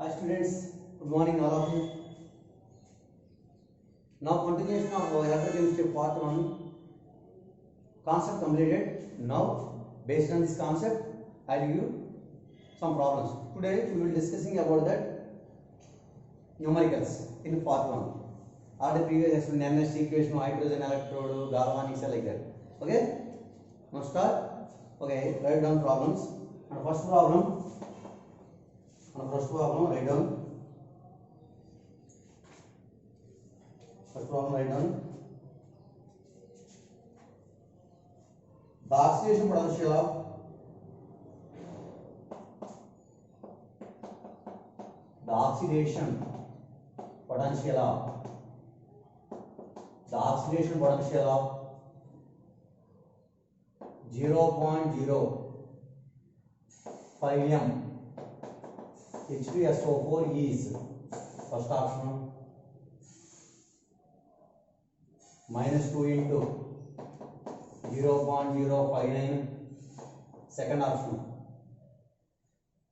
Hi students, good morning all of you. Now continuation of electrochemistry part 1 concept completed. Now based on this concept I will give you some problems. Today we will discussing about that numericals in part 1. All the previous explained NS equation, hydrogen electrode, galvanics like that. Okay? Now start. Okay, write down problems. And first problem write down. First problem write down. The oxidation potential of the oxidation potential of 0.05 m H2SO4 is first option -2 into 0.059, second option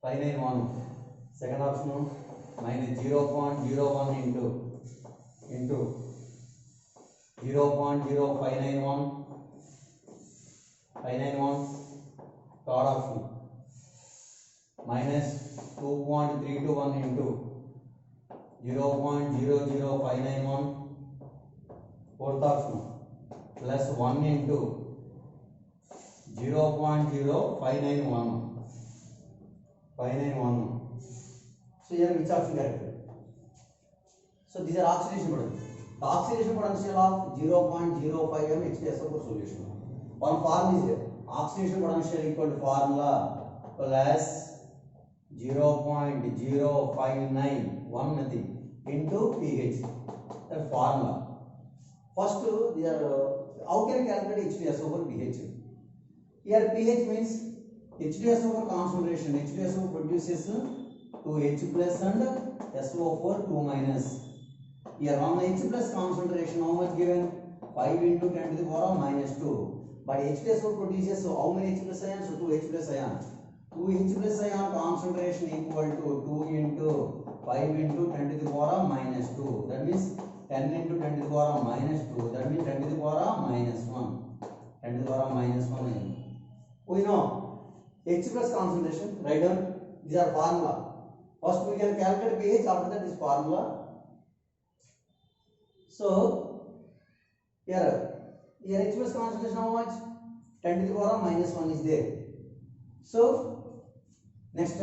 591, second option minus 0.01 into 0.0591, 591, third option minus 2.321 into 0.00591, fourth option plus 1 into 0.0591. So here which option correct? So these are oxidation potential. The oxidation potential of 0.05 m H2SO4 solution. One formula is there. Oxidation potential equal to formula plus 0.0591 nothing into pH. That formula. First, they are how can you calculate H2SO4 pH? Here pH means H2SO4 concentration. H2SO4 produces 2H plus and SO4 2 minus. Here on the H plus concentration how much given? 5 into 10 to the power minus 2. But H2SO4 produces how many H plus ions? 2H plus ion. 2H plus ion concentration equal to 2 into 5 into 10 to the power minus 2. That means 10 into 10 to the power minus 2. That means 10 to the power minus 1. 10 to the power minus 1. We know H plus concentration. Write down. These are formula. First we can calculate pH. After that this formula. So here H plus concentration how much? 10 to the power minus 1 is there. So next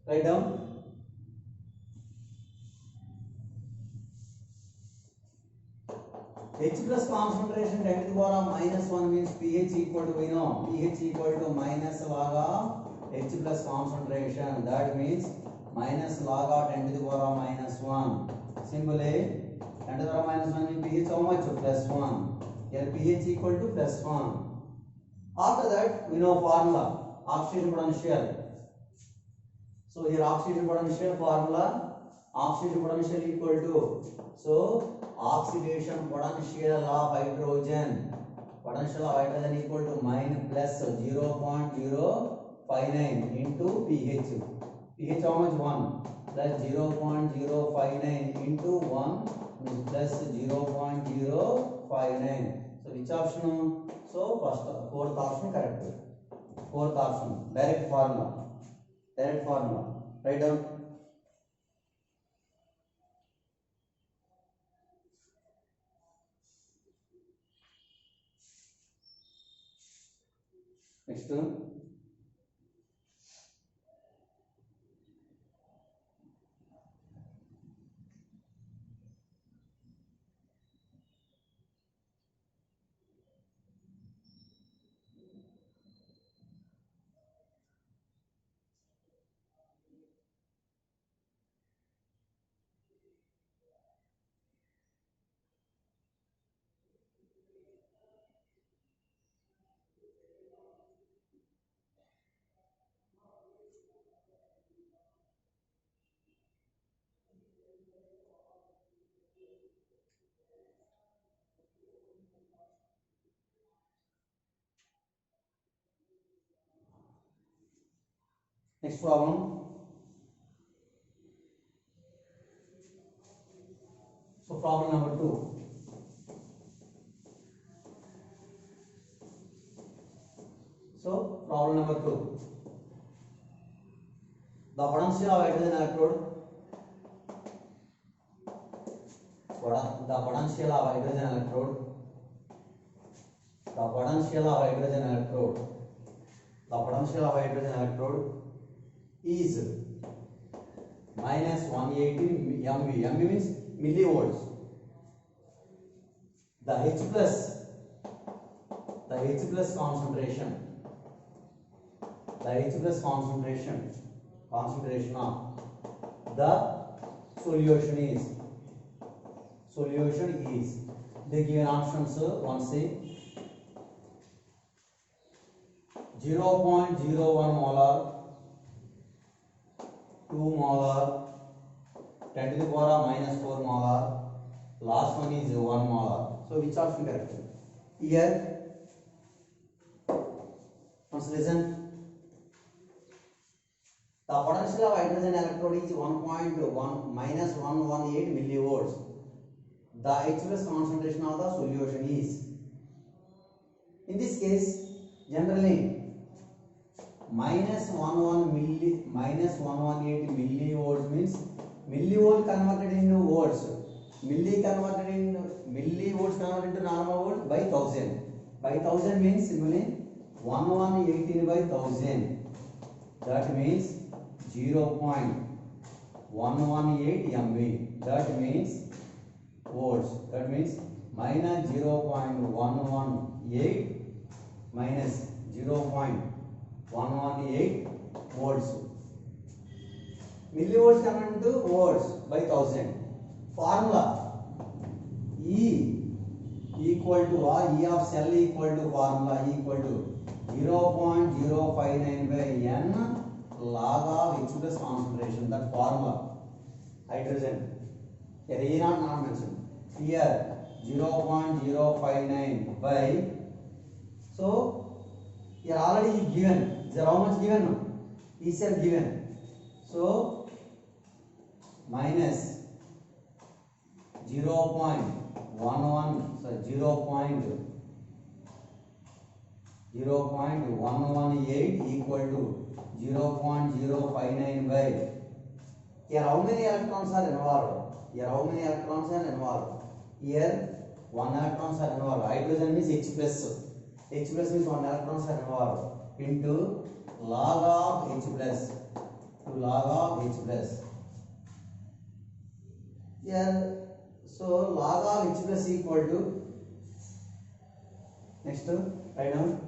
write down. H plus concentration 10 to the power minus 1 means pH equal to, we know pH equal to minus log of H plus concentration. That means minus log of 10 to the power minus 1. Simply 10 to the power minus 1 means pH how much? Plus 1. Here pH equal to plus 1. After that we know formula oxidation potential. So here oxidation potential formula, oxidation potential equal to, so oxidation potential of hydrogen equal to minus plus 0.059 into pH. pH how much? 1 plus 0.059 into 1 plus 0.059. So which option? So first fourth option correct. Fourth option direct formula. Write down. Next problem. problem number 2. So problem number 2. The potential of hydrogen electrode. The potential of hydrogen electrode. The potential of hydrogen electrode. The potential of hydrogen electrode is minus 180 MV. MV means millivolts. The H plus concentration. The H plus concentration of the solution is the given options. One say 0.01 molar, 2 molar, 10 to the power minus 4 molar. Last one is 1 molar. So which option correct? Here, once listen. The potential of hydrogen electrode is 1.1 minus 118 millivolts. The H plus concentration of the solution is. In this case, generally minus 118 millivolts means millivolt converted into volts. Millivolts converted into normal volt by 1000. By 1000 means simply 1118 by 1000. That means 0.118 MV. That means volts. That means minus 0.118 minus 0.118 volts. Millivolts converted into volts by 1000. Formula E equal to E of cell equal to formula E equal to 0.059 by N log of H plus concentration. That formula hydrogen. Here E not mentioned. Here 0.059 by. So here already given. There how much given? E cell given. So minus 0.118 equal to 0.059 by. Here how many electrons are involved? Here 1 electrons are involved. Hydrogen means H plus. H plus means 1 electrons are involved into log of H plus. Here, so log of H plus equal to, next write down.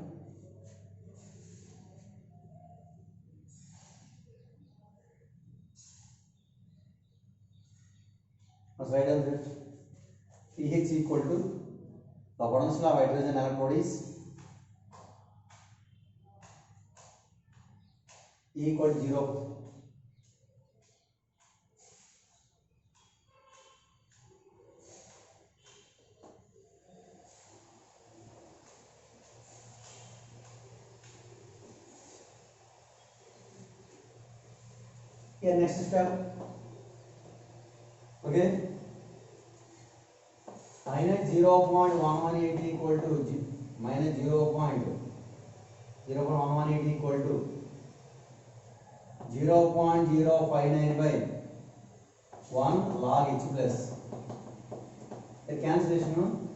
Let's write down that pH equal to the potential of hydrogen electrode is E equal to 0. Here next step. Okay. Minus 0.118 equal to minus 0.118 equal to 0.059 by 1 log H plus. The cancellation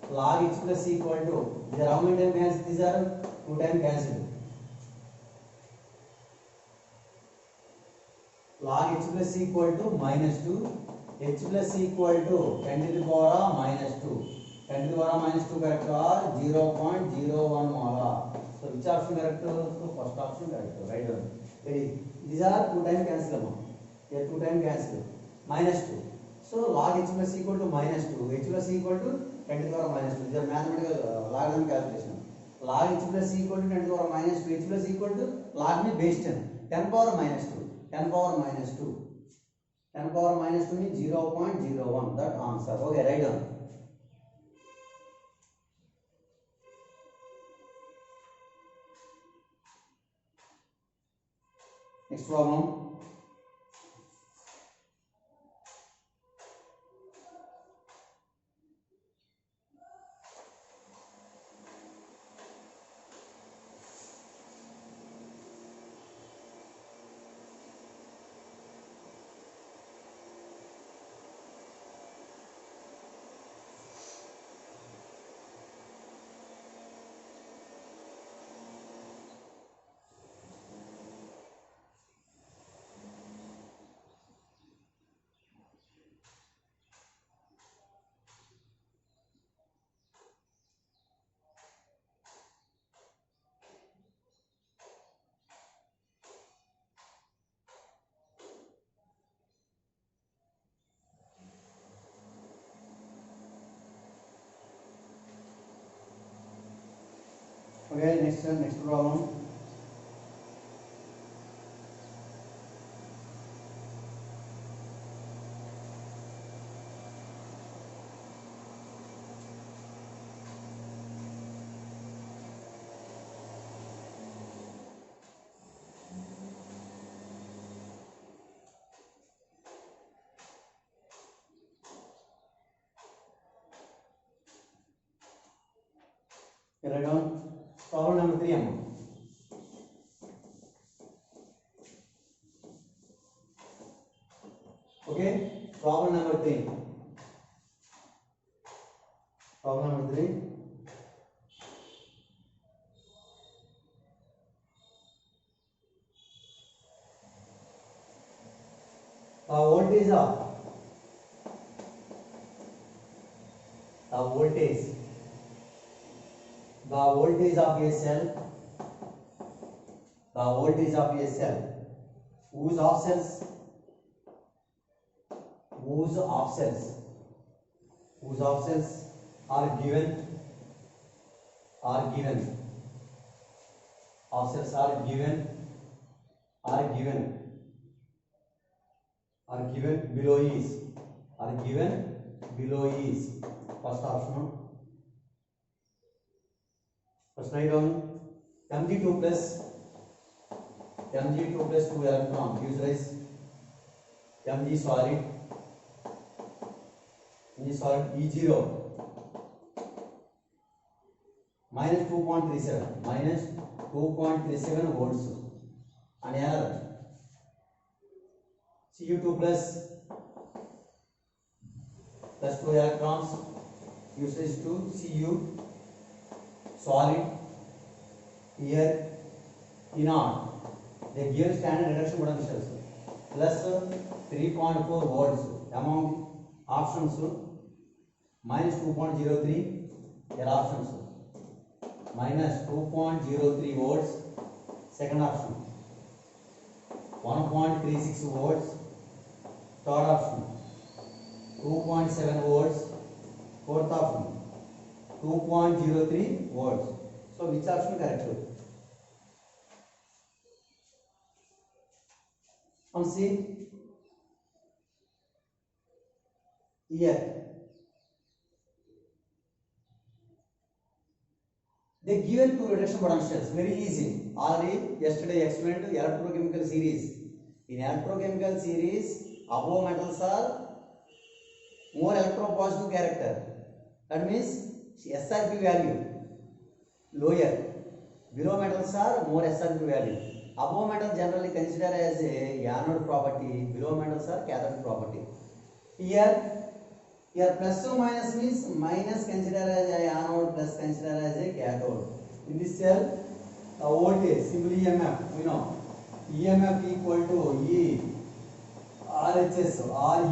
log H plus equal to, these are how many times cancelled? These are 2 times cancelled. Log H plus equal to minus 2. H plus equal to 10 to the power minus 2. 10 to the power minus 2 correct or 0.01 molar. So which option correct? So first option correct. Right down. These are 2 times cancel. Here 2 times cancel. Minus 2. So log H plus equal to minus 2. H plus equal to 10 to the power minus 2. These are mathematical logarithm calculation. Log H plus equal to 10 to the power minus 2. H plus equal to log में base 10. 10 power minus 2. 10 power minus 2. 10 power minus 2 means 0.01. That answer. Okay, write down. Next problem. Okay, next problem. Write down problem number 3 amma. Okay, problem number 3. Problem number 3. The voltage of a cell, whose offsets are given offsets are given below is first option. First write down Mg2 plus 2 electron gives rise Mg solid E0 minus 2.37 volts, and another Cu2 plus 2 electrons gives rise to Cu solid here E0. They give standard reduction potentials plus 3.4 volts among options, minus 2.03 their options, minus 2.03 volts second option, 1.36 volts third option, 2.7 volts fourth option, 2.03 volts. So which option correct? And see here they given two reduction potentials, very easy, already yesterday explained electrochemical series. In electrochemical series, above metals are more electropositive character, that means SRP value lower, below metals are more SRP value. Above metal generally considered as a anode property, below metals are cathode property. Here plus or minus means minus considered as a anode, plus considered as a cathode. In this cell, the voltage simply EMF, we know EMF equal to E RHS or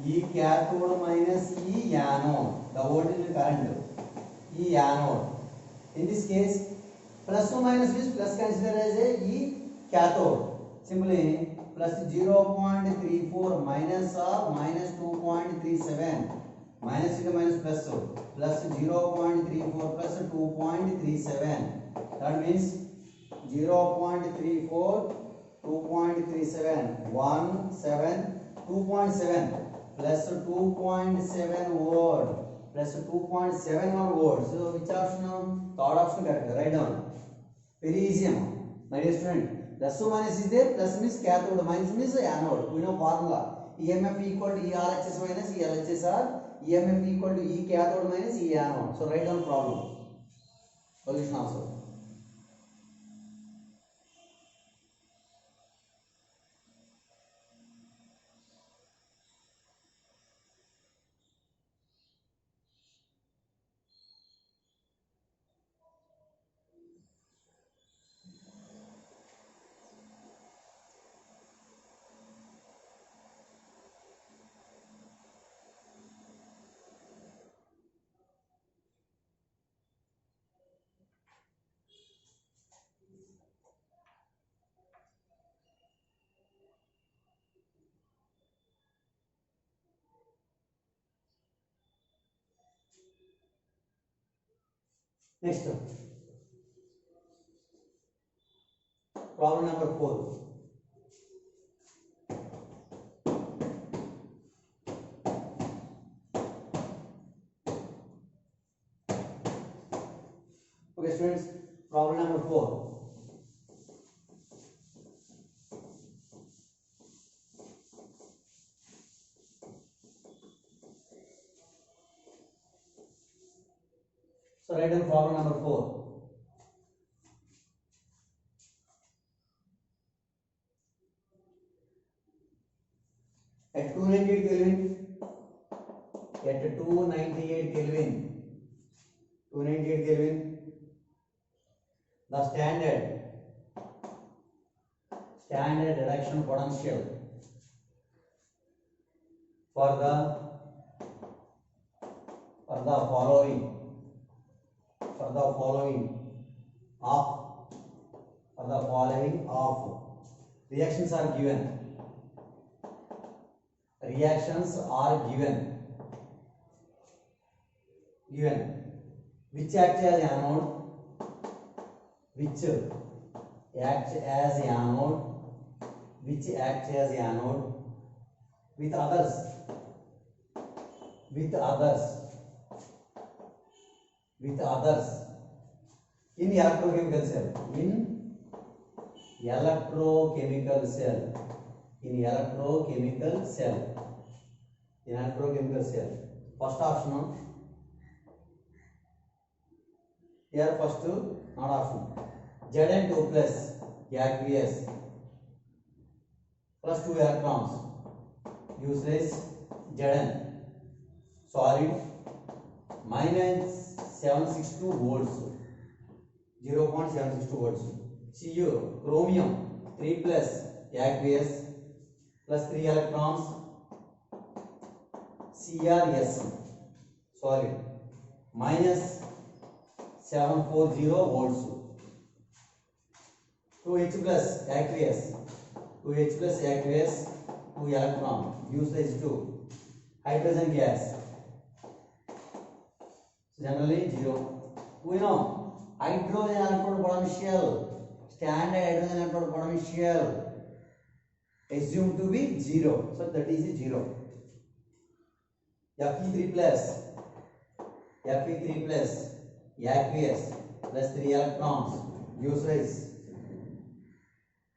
E cathode minus E anode. The voltage is current E anode. In this case, plus or minus means plus considered as a E cathode. Simply plus 0.34 minus of minus 2.37, minus into minus plus 0.34 plus 2.37, that means 0.34 2.37 2.7 plus 2.7 volt plus 2.71 volts. So which option? Third option correct. Write down. Very easy, my dear student. Plus or minus is there. Plus means cathode, minus means anode. We know formula. EMF equal to E RHS minus E LHS, or EMF equal to E cathode minus E anode. So write down problem. Solution also. Next, problem number 4. Okay, students, problem number 4. So write down problem number 4. At 298 Kelvin, at 298 Kelvin, 298 Kelvin, the standard reduction potential for the following of reactions are given. Which acts as anode, with others in electrochemical cell. First option, here first not option. Zn2 plus aqueous plus 2 electrons, useless. Zn solid minus 762 volts, 0.762 volts. Cu chromium 3 plus aqueous plus 3 electrons, Crs solid minus 740 volts. 2H plus aqueous, 2 electron, useless 2. Hydrogen gas, generally 0. We know hydrogen electrode potential, standard hydrogen electrode potential assumed to be 0, so that is 0. Fe3 plus aqueous plus 3 electrons, useless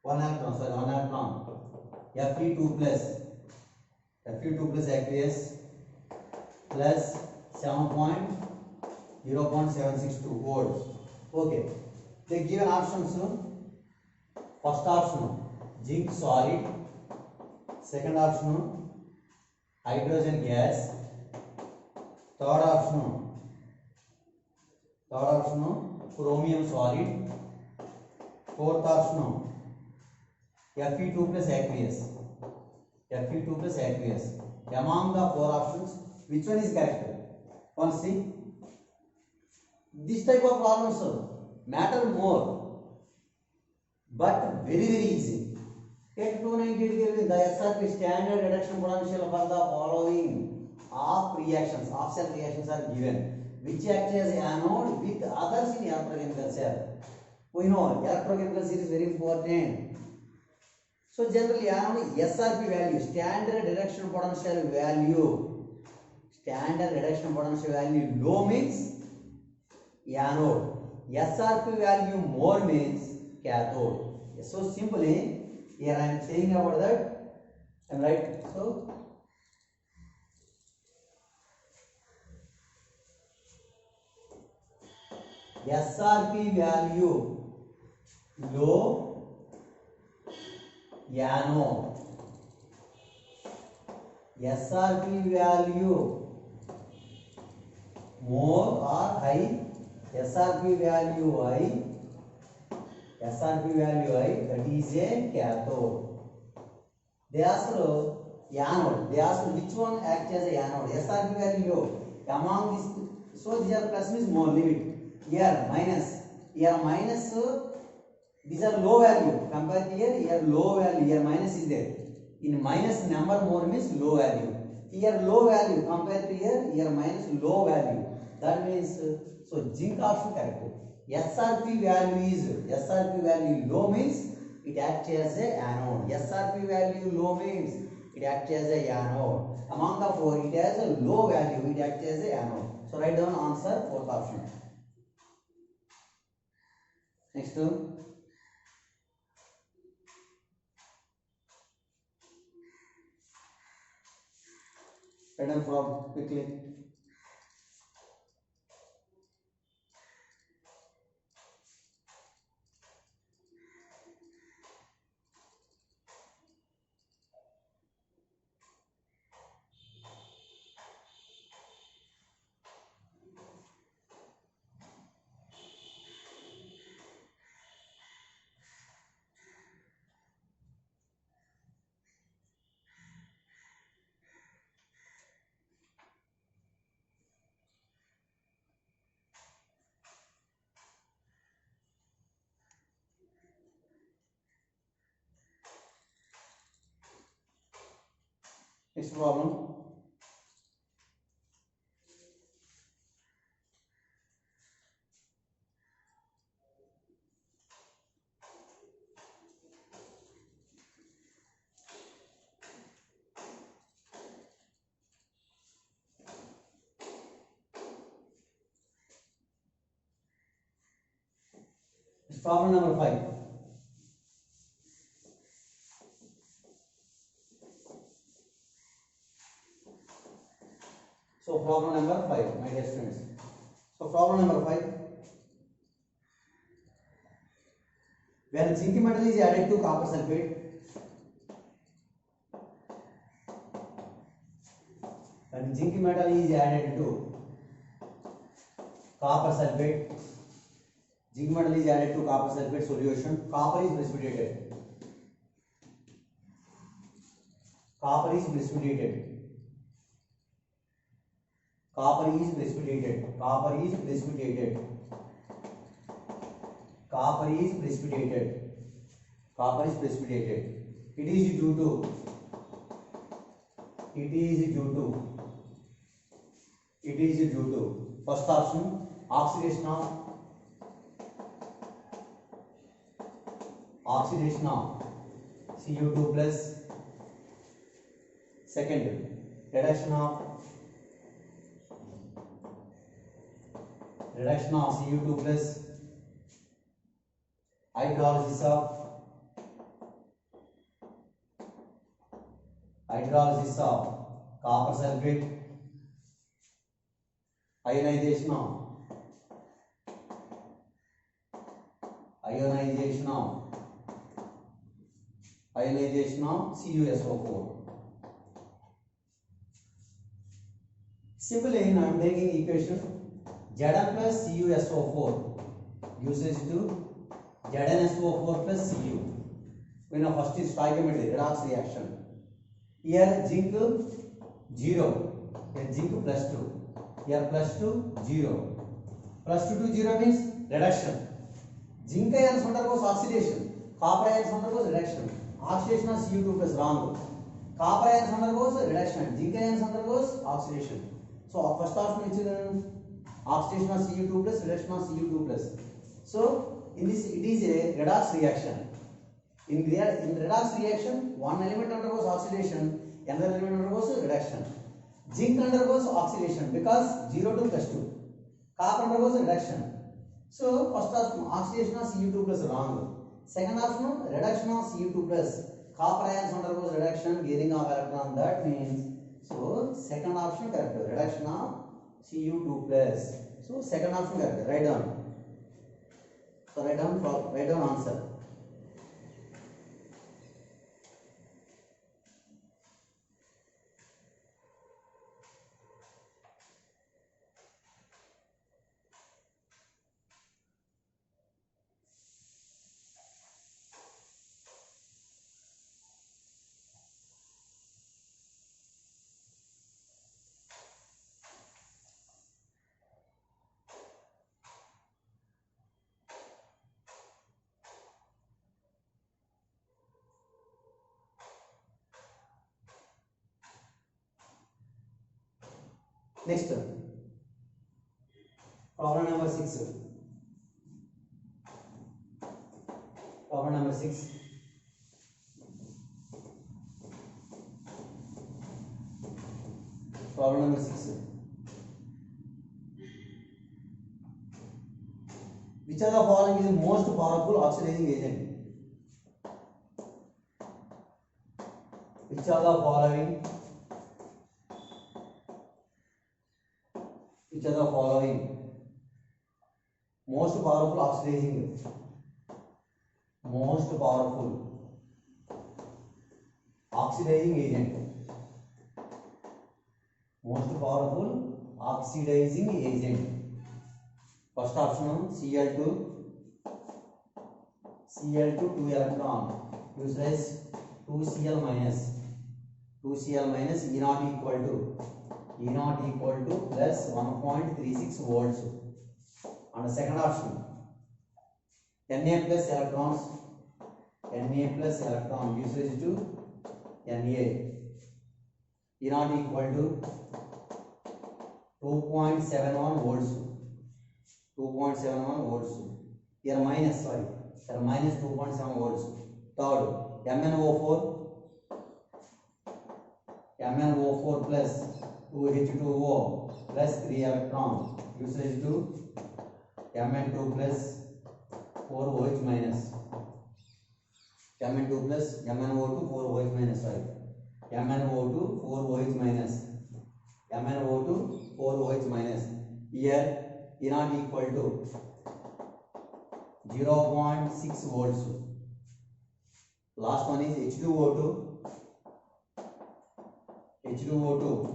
1 electron. Fe2 plus aqueous plus 0.762 volts. Okay, they given options. First option zinc solid, second option hydrogen gas, third option chromium solid, fourth option Fe2 plus aqueous. Among the 4 options, which one is correct? One, see, this type of problems matter more, but very easy. At 298 Kelvin, the SRP standard reduction potential for the following of cell reactions are given, which act as anode with others in electrochemical cell. We know electrochemical cell is very important. So generally anode SRP value, standard reduction potential value low means anode, SRP value more means cathode. So simply here I am saying about that, am right? So SRP value low, anode. SRP value more or high, SRP value high, that is a cathode. They asked anode. They asked which one acts as a anode. SRP value low. Among this, so here plus means more limit. Here minus. These are low value. Compare here low value. Here minus is there. In minus number more means low value. Here low value compared to here minus low value. That means So zinc option correct. SRP value low means it acts as a anode. SRP value low means it acts as a anode. Among the four, it has a low value. It acts as a anode. So write down answer fourth option. Next one. Write down from quickly. Next problem. Problem number 5. So problem number 5, my dear students. So problem number 5. When zinc metal is added to copper sulfate, zinc metal is added to copper sulfate solution, copper is precipitated. Copper is precipitated. It is due to first option oxidation of Cu2 plus, second reduction of Cu2 plus, hydrolysis of copper sulfate, ionization of CuSO4. Simply, I am taking equation Zn plus CuSO4 uses to ZnSO4 plus Cu. We know first is stoichiometry, redox reaction. Here zinc 0, here zinc plus 2, here plus 2 0, plus 2 to 0 means reduction. Zinc ions undergoes oxidation, copper ions undergoes reduction. Oxidation of Cu2 plus wrong. Copper ions undergoes reduction, zinc ions undergoes oxidation. So first option which is oxidation of Cu2 plus, reduction of Cu2 plus. So in this it is a redox reaction. In redox reaction, one element undergoes oxidation, another element undergoes reduction. Zinc undergoes oxidation because 0 to plus 2. Copper undergoes reduction. So first option oxidation of Cu2 plus wrong. Second option reduction of Cu2 plus. Copper ions undergoes reduction, gaining of electron. That means so second option correct. Reduction of Cu2 plus. So second option correct. Write down. So write down answer. Next, Problem number 6. Problem number 6. Problem number 6. Which of the following is the most powerful oxidizing agent? Which of the following most powerful oxidizing agent? Most powerful oxidizing agent. First option Cl2 2 electron uses 2Cl minus E naught equal to plus 1.36 volts. And the second option Na plus electron uses to Na E naught equal to 2.71 volts. Here minus 2.7 volts. Third, MnO4 plus 2H2O plus 3 electron usage to Mn2 plus 4OH minus. MnO2 4OH minus. Here E naught equal to 0.6 volts. Last one is H2O2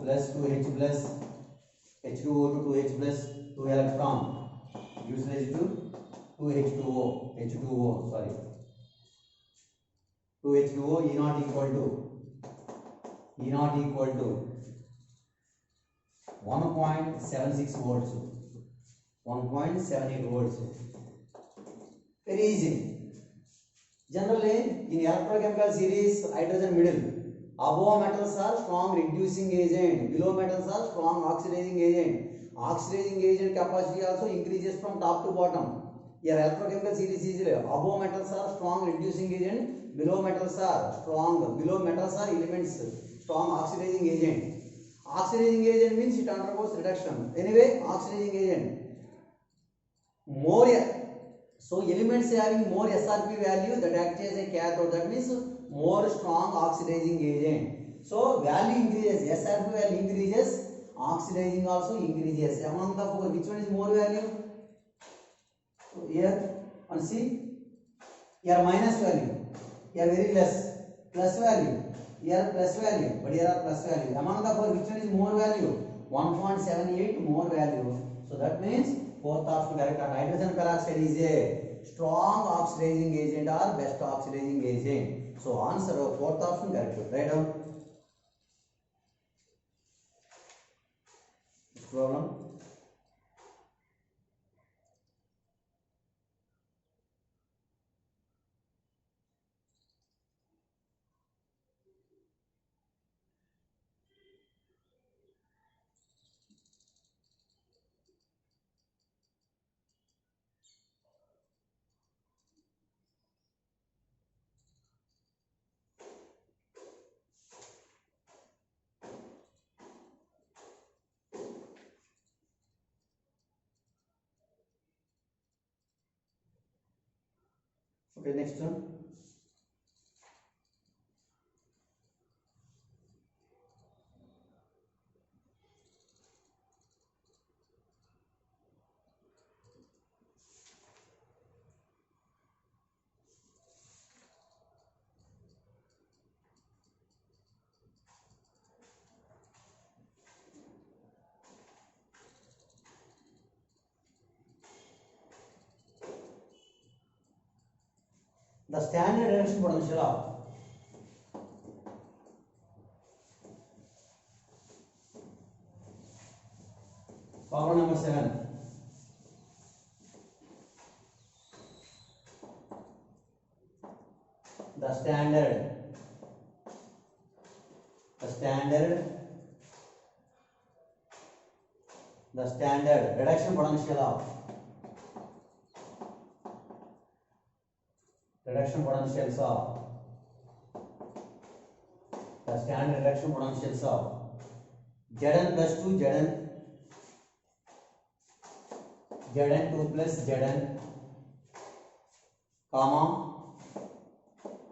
plus 2H plus 2 electron usage to 2H2O 2H2O E naught equal to 1.76 volts. 1.78 volts. Very easy. Generally, in electrochemical series, hydrogen middle. Above metals are strong reducing agent. Below metals are strong oxidizing agent. Oxidizing agent capacity also increases from top to bottom. Here, electrochemical series is above metals are strong reducing agent. Below metals are elements strong oxidizing agent. Oxidizing agent means it undergoes reduction. Anyway, oxidizing agent. So elements having more SRP value that act as a cathode, that means more strong oxidizing agent. So value increases, SRP value increases, oxidizing also increases. Among the four, which one is more value? So here and see, here minus value, here very less, plus value, here plus value, but here are plus value. Among the four, which one is more value? 1.78 more value. So that means fourth option correct. Hydrogen peroxide is a strong oxidizing agent or best oxidizing agent. So answer fourth option correct. Write down. Next problem. Okay, next one. The standard reduction potential of problem number 7. The standard the standard reduction potential of reduction potentials of the standard reduction potentials of Zn plus 2 Zn2 plus Zn comma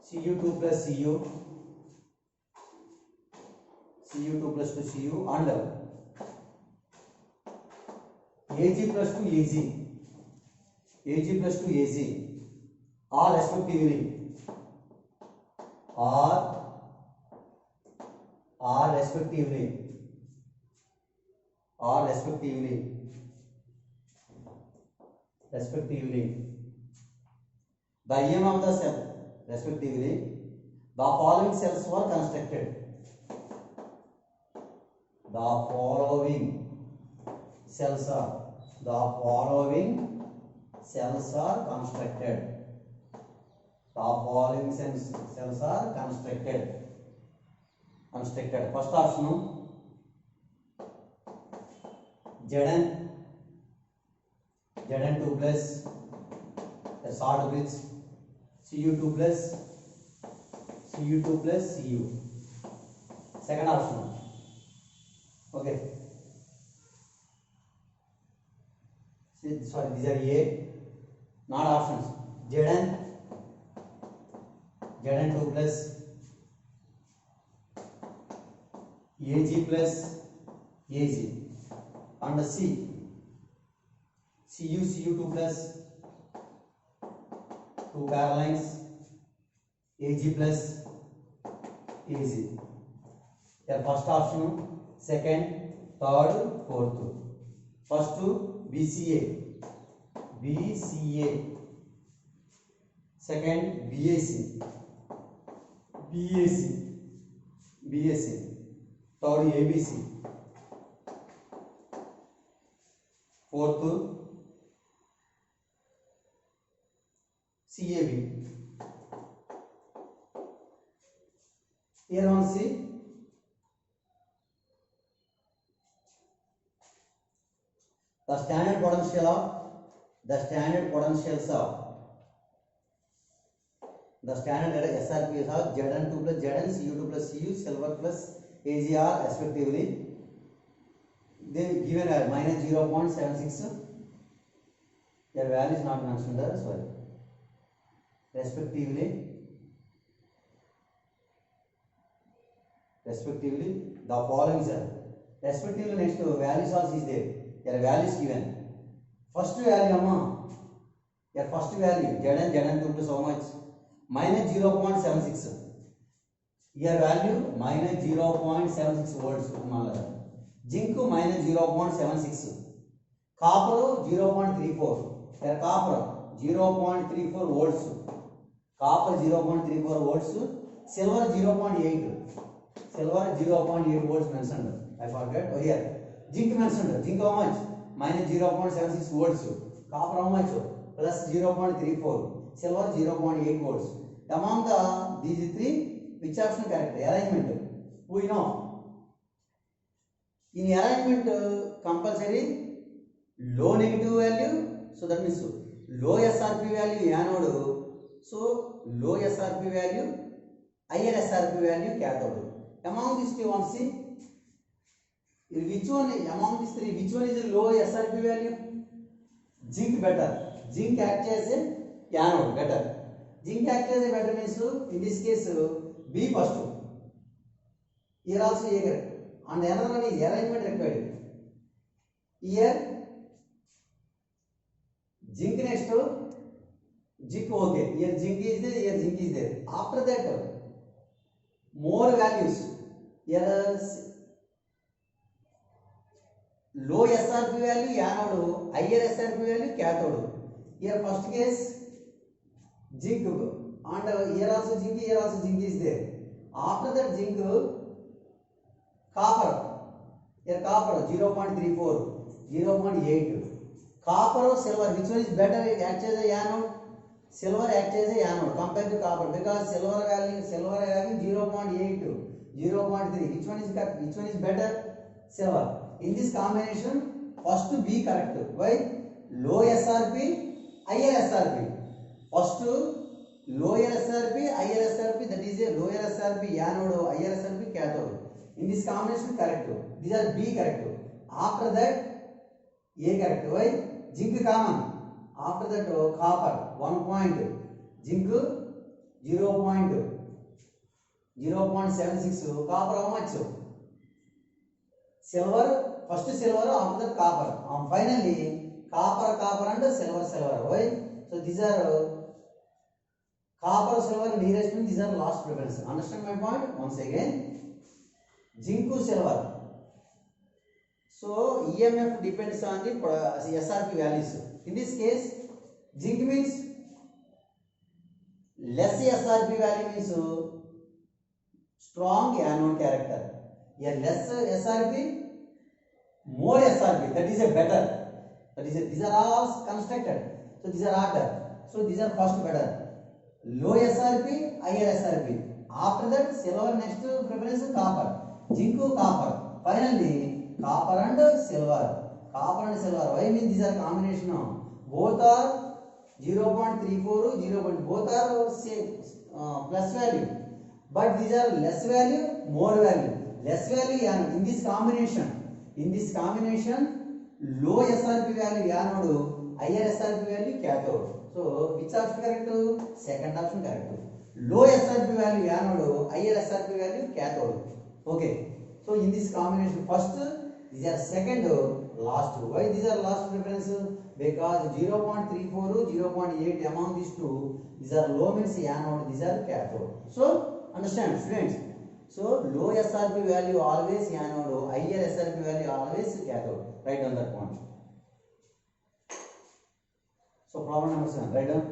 Cu2 plus Cu2 plus 2 Cu and Ag plus 2 Ag plus 2 Ag all respectively by m of the cell respectively the following cells were constructed. The following cells are constructed. The following cells are constructed. First option Zn2 plus the short bridge Cu2 plus Cu. Second option. Okay. Sorry, these are A, not options. Zn2 plus Ag plus Ag and C Cu2 plus 2 parallels Ag plus Ag. Your first option, second, third, fourth. First BCA, second BAC, third ABC, fourth CAB. Here on C the standard potentials of the standard SRPs are Zn2 plus Zn, Cu2 plus Cu, silver plus AgR respectively. They given as minus 0.76. Their value is not mentioned there, sorry. Respectively, the following are respectively next values also is there. Their values given. First value your first value Zn2 plus how much? Minus 0.76. Your value minus 0.76 volts. Zinc minus 0.76. Copper 0.34. Your copper 0.34 volts. Copper 0.34 volts. Silver 0.8. Silver 0.8 volts mentioned. I forgot. Oh here. Zinc mentioned. Zinc how much? Minus 0.76 volts. Copper how much? Plus 0.34. Silver 0.8 volts. Among these three, which option correct? Arrangement. We know. In arrangement compulsory low negative value. So that means low SRP value anode. So low SRP value, higher SRP value cathode. Among these two, one see which one among these three, which one is the low SRP value? Zinc better. Zinc acts as a anode better. Zinc acts as a better means in this case B first. Here also A correct. And another one is arrangement required. Here zinc next to zinc okay. Here zinc is there. Here zinc is there. After that more values. Here low SRP value anode, higher SRP value cathode. Here first case zinc and here also zinc is there. After that zinc copper. Here copper 0.34, 0.8. Copper or silver, which one is better? It acts as a anode. Silver acts as a anode compared to copper because silver having 0.8, 0.3. Which one is better? Silver. In this combination, First B correct. Why? Low SRP, higher SRP. First lower SRP, higher SRP, that is a lower SRP anode, higher SRP cathode. In this combination correct. These are B correct. After that A correct. Why? Zinc common. After that copper 1 point, zinc 0.76, copper how much? Silver, first silver, after that copper. Finally copper and silver. Why? So these are copper, silver nearest means these are last preference. Understand my point? Once again, zinc, silver. So EMF depends on the SRP values. In this case, zinc means less SRP value means strong anode character. A less SRP, more SRP. That is a better. These are all constructed. So these are order. So these are first better. Low SRP, higher SRP. After that, silver next preference copper. Zinc, copper. Finally, copper and silver. Why mean these are combination of both are 0.34, 0. Both are same plus value, but these are less value, more value. Less value anode. In this combination, low SRP value anode, higher SRP value cathode. So which option correct? Second option correct. Low SRP value anode, higher SRP value cathode. Okay. So in this combination, first these are second, last. Why these are last preference? Because 0.34, 0.8 among these two, these are low means anode, these are cathode. So understand students. So low SRP value always anode, higher SRP value always cathode. Write down that point. So problem number 7, write down.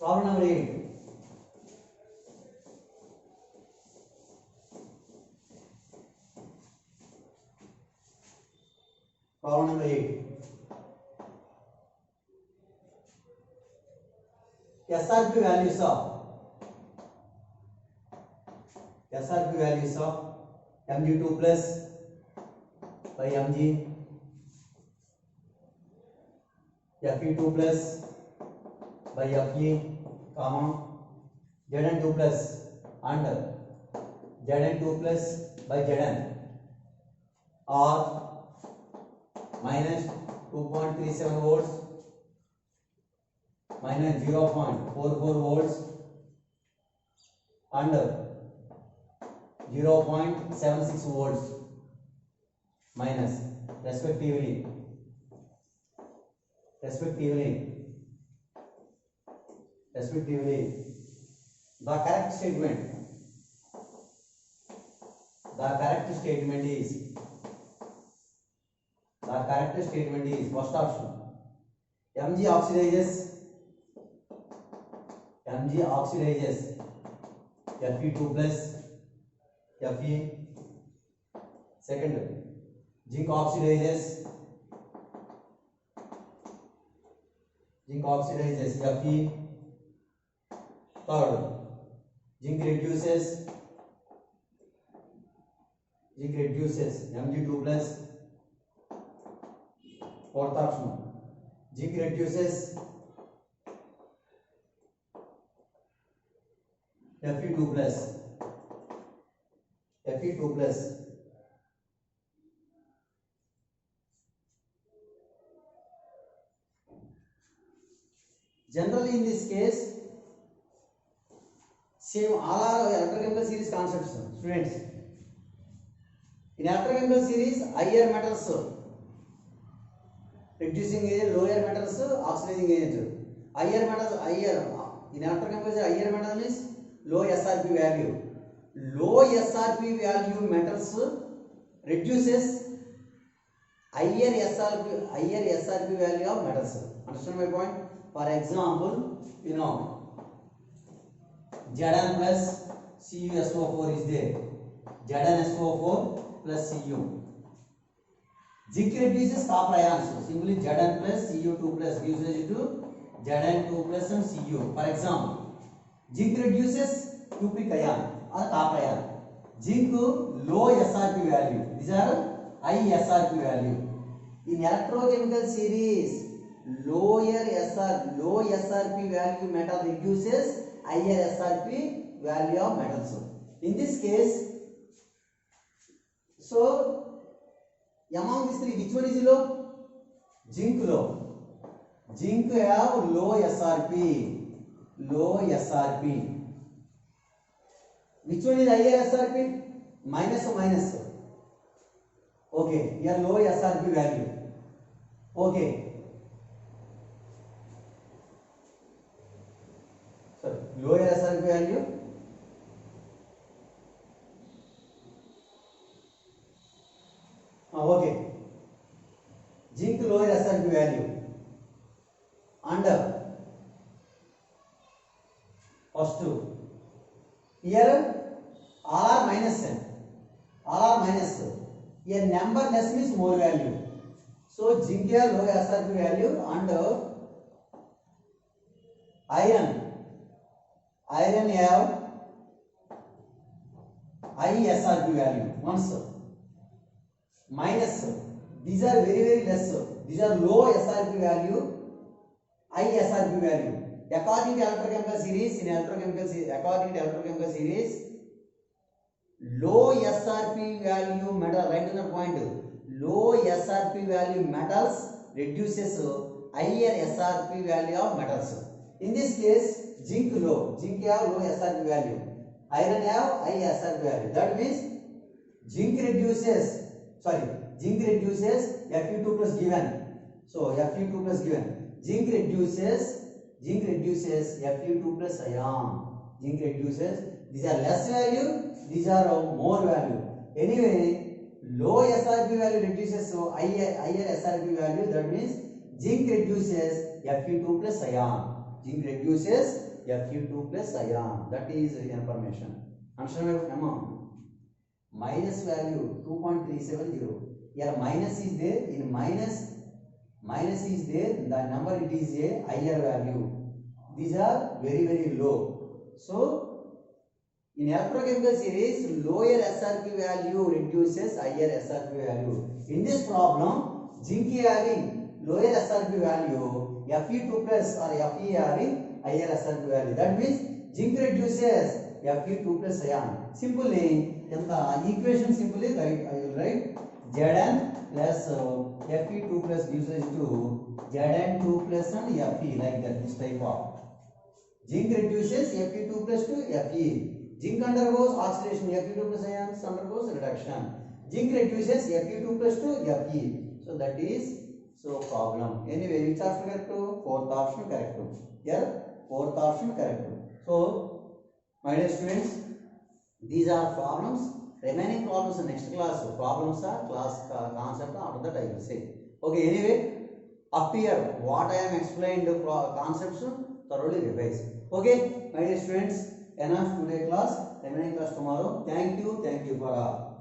Problem number 8. Problem number 8. SRP values of Mg2 plus by Mg, Fe2 plus by Fe, comma Zn2 plus and Zn2 plus by Zn or minus 2.37 volts minus 0.44 volts and 0.76 volts minus respectively. The correct statement is first option. Mg oxidizes Fe2 plus Fe. Second, zinc oxidizes Fe. Third, zinc reduces zinc reduces Mg2 plus. Fourth option, zinc reduces Fe2 plus. Fe2 plus. Generally in this case, same all are electrochemical series concepts, students. In electrochemical series, higher metals reducing agent, lower metals oxidizing agent. Higher metals, higher in electrochemical series, higher metal means low SRP value. Low SRP value metals reduces higher SRP value of metals. Understand my point? For example, you know, Zn plus CuSO4 is there. ZnSO4 plus Cu. Zinc reduces copper ions. So simply Zn plus Cu2 plus gives rise to Zn2 plus and Cu. For example, zinc reduces cupric ion or copper ion. Zinc low SRP value. These are high SRP value. In electrochemical series, low SRP value metal reduces higher SRP value of metals. In this case, so among these three, which one is low? Zinc low. Zinc have low SRP. Low SRP. Which one is higher SRP? Minus or minus? Okay, here low SRP value. Okay. Sorry, lower SRP value. Okay. Zinc lower SRP value. And first two. Here all are minus. All are minus. Here number less means more value. So zinc have low SRP value and iron have high SRP value. Once minus, these are very less. These are low SRP value, high SRP value. According to electrochemical series, low SRP value metal, write in the point, low SRP value metals reduces higher SRP value of metals. In this case, zinc have low SRP value, iron have high SRP value. That means zinc reduces Fe2 plus given. So Fe2 plus given. Zinc reduces Fe2 plus ion. Zinc reduces. These are less value. These are more value. Anyway, low SRP value reduces so higher SRP value. That means zinc reduces Fe2 plus ion. Zinc reduces Fe2 plus ion. That is information. Understand my amount? Minus value 2.370. Here minus is there. In minus is there. The number it is a higher value. These are very low. So in electrochemical series, lower SRP value reduces higher SRP value. In this problem, zinc having lower SRP value, Fe2 plus or Fe having higher SRP value. That means zinc reduces Fe2 plus ion. Simply, in the equation simply write, I will write Zn plus Fe2 plus gives rise to Zn2 plus and Fe, like that, this type of. Zinc reduces Fe2 plus to Fe. Zinc undergoes oxidation, Fe2 plus ions undergoes reduction. Zinc reduces Fe2 plus to Fe. So that is so problem. Anyway, which option correct? Fourth option correct. Here, fourth option correct. So, my dear students, these are problems. Remaining problems in next class. Problems are class concept. After that I will say. Okay. Anyway, up here what I am explained concepts thoroughly revise. Okay, my dear students. Enough today class. Remaining class tomorrow. Thank you for